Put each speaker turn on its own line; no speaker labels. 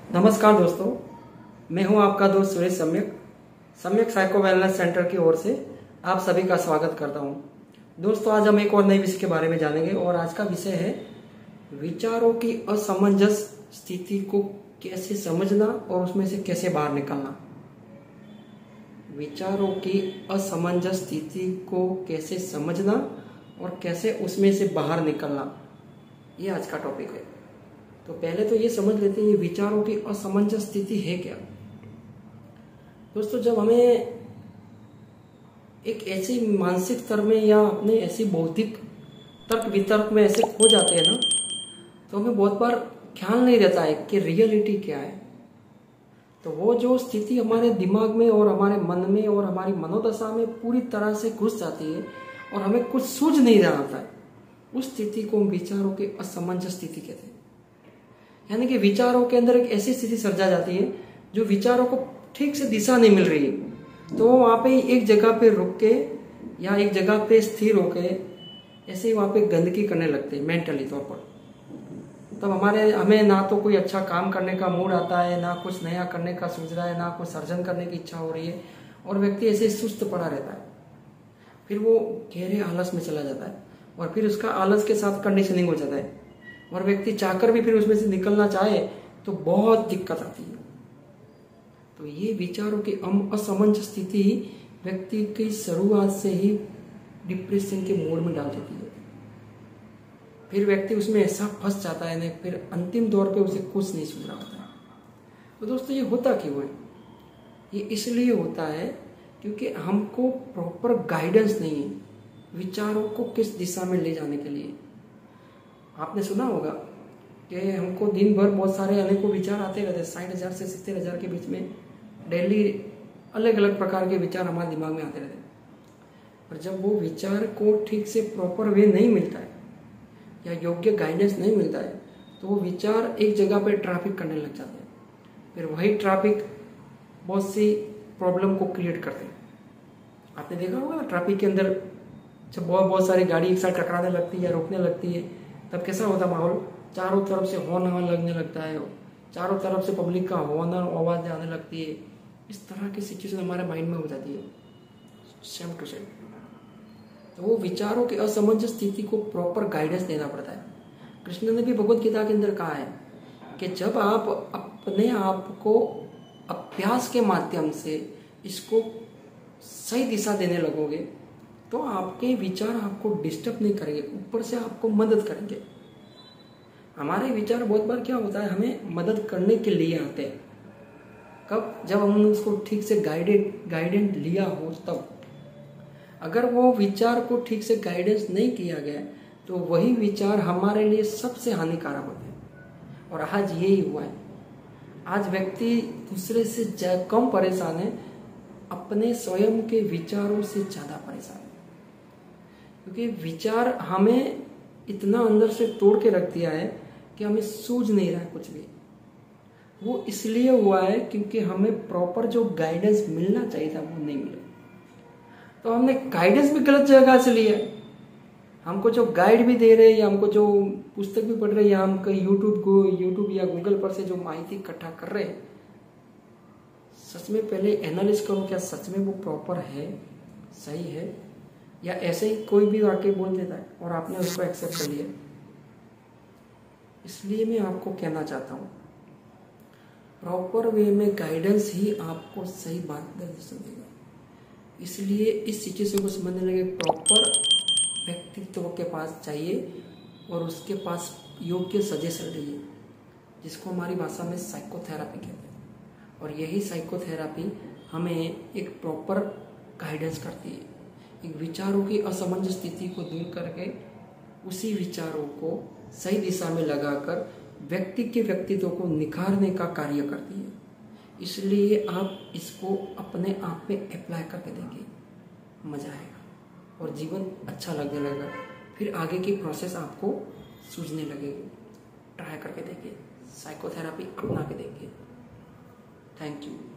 नमस्कार दोस्तों, मैं हूं आपका दोस्त सुरेश सम्यक सम्यक साइको वेलनेस सेंटर की ओर से आप सभी का स्वागत करता हूं। दोस्तों, आज हम एक और नए विषय के बारे में जानेंगे और आज का विषय है विचारों की असमंजस स्थिति को कैसे समझना और उसमें से कैसे बाहर निकलना। विचारों की असमंजस स्थिति को कैसे समझना और कैसे उसमें से बाहर निकलना, ये आज का टॉपिक है। तो पहले तो ये समझ लेते हैं ये विचारों की असमंजस स्थिति है क्या। दोस्तों, जब हमें एक ऐसी मानसिक स्तर में या अपने ऐसी बौद्धिक तर्क वितर्क में ऐसे खो जाते हैं ना, तो हमें बहुत बार ख्याल नहीं रहता है कि रियलिटी क्या है। तो वो जो स्थिति हमारे दिमाग में और हमारे मन में और हमारी मनोदशा में पूरी तरह से घुस जाती है और हमें कुछ सूझ नहीं रहा होता है, उस स्थिति को हम विचारों की असमंजस स्थिति कहते हैं। यानी कि विचारों के अंदर एक ऐसी स्थिति सर्जा जाती है जो विचारों को ठीक से दिशा नहीं मिल रही है, तो वो वहां पे एक जगह पे रुक के या एक जगह पे स्थिर होके ऐसे ही वहां पे गंदगी करने लगते हैं मेंटली तौर पर। तब हमें ना तो कोई अच्छा काम करने का मूड आता है, ना कुछ नया करने का सोच रहा है, ना कुछ सर्जन करने की इच्छा हो रही है और व्यक्ति ऐसे सुस्त पड़ा रहता है। फिर वो गहरे आलस में चला जाता है और फिर उसका आलस के साथ कंडीशनिंग हो जाता है और व्यक्ति चाहकर भी फिर उसमें से निकलना चाहे तो बहुत दिक्कत आती है। तो ये विचारों की असमंजस स्थिति व्यक्ति की शुरुआत से ही डिप्रेशन के मोड में डाल देती है। फिर व्यक्ति उसमें ऐसा फंस जाता है ना, फिर अंतिम दौर पे उसे कुछ नहीं सूझ रहा होता है। तो दोस्तों, ये होता क्यों है? ये इसलिए होता है क्योंकि हमको प्रॉपर गाइडेंस नहीं है विचारों को किस दिशा में ले जाने के लिए। आपने सुना होगा कि हमको दिन भर बहुत सारे अनेकों विचार आते रहते हैं। 60,000 से 70,000 के बीच में डेली अलग अलग प्रकार के विचार हमारे दिमाग में आते रहते हैं। और जब वो विचार को ठीक से प्रॉपर वे नहीं मिलता है या योग्य गाइडेंस नहीं मिलता है, तो वो विचार एक जगह पर ट्रैफिक करने लग जाते हैं। फिर वही ट्रैफिक बहुत सी प्रॉब्लम को क्रिएट करते हैं। आपने देखा होगा ना, ट्रैफिक के अंदर जब बहुत सारी गाड़ी एक साथ टकराने लगती है या रोकने लगती है, तब कैसा होता माहौल? चारों तरफ से हॉर्न लगने लगता है, चारों तरफ से पब्लिक का हॉर्न आवाज आने लगती है। इस तरह की सिचुएशन हमारे माइंड में हो जाती है सेम टू सेम। तो वो विचारों की असमंजस स्थिति को प्रॉपर गाइडेंस देना पड़ता है। कृष्ण ने भी भगवत गीता के अंदर कहा है कि जब आप अपने आप को अभ्यास के माध्यम से इसको सही दिशा देने लगोगे तो आपके विचार आपको डिस्टर्ब नहीं करेंगे, ऊपर से आपको मदद करेंगे। हमारे विचार बहुत बार क्या होता है, हमें मदद करने के लिए आते हैं। कब? जब हमने उसको ठीक से गाइडेंस लिया हो तब। अगर वो विचार को ठीक से गाइडेंस नहीं किया गया तो वही विचार हमारे लिए सबसे हानिकारक होते हैं। और आज यही हुआ है। आज व्यक्ति दूसरे से कम परेशान है, अपने स्वयं के विचारों से ज्यादा परेशान है। क्योंकि विचार हमें इतना अंदर से तोड़ के रख दिया है कि हमें सूझ नहीं रहा है कुछ भी। वो इसलिए हुआ है क्योंकि हमें प्रॉपर जो गाइडेंस मिलना चाहिए था वो नहीं मिला। तो हमने गाइडेंस भी गलत जगह से लिया है। हमको जो गाइड भी दे रहे हैं या हमको जो पुस्तक भी पढ़ रहे हैं या हम कहीं यूट्यूब या गूगल पर से जो माहिती इकट्ठा कर रहे हैं, सच में पहले एनालिस करो क्या सच में वो प्रॉपर है, सही है, या ऐसे ही कोई भी आके बोल देता है और आपने उसको एक्सेप्ट कर लिया। इसलिए मैं आपको कहना चाहता हूँ प्रॉपर वे में गाइडेंस ही आपको सही मार्गदर्शन देगा। इसलिए इस सिचुएशन को समझने लगे प्रॉपर व्यक्तित्व के पास चाहिए और उसके पास योग्य सजेशन चाहिए, जिसको हमारी भाषा में साइकोथेरापी कहते हैं। और यही साइकोथेरापी हमें एक प्रॉपर गाइडेंस करती है, एक विचारों की असमंजस स्थिति को दूर करके उसी विचारों को सही दिशा में लगाकर व्यक्ति के व्यक्तित्व को निखारने का कार्य करती है। इसलिए आप इसको अपने आप में अप्लाई करके देखिए, मजा आएगा और जीवन अच्छा लगने लगेगा। फिर आगे की प्रोसेस आपको सूझने लगेगी। ट्राई करके देखिए, साइकोथेरापी अपना के देखिए। Thank you.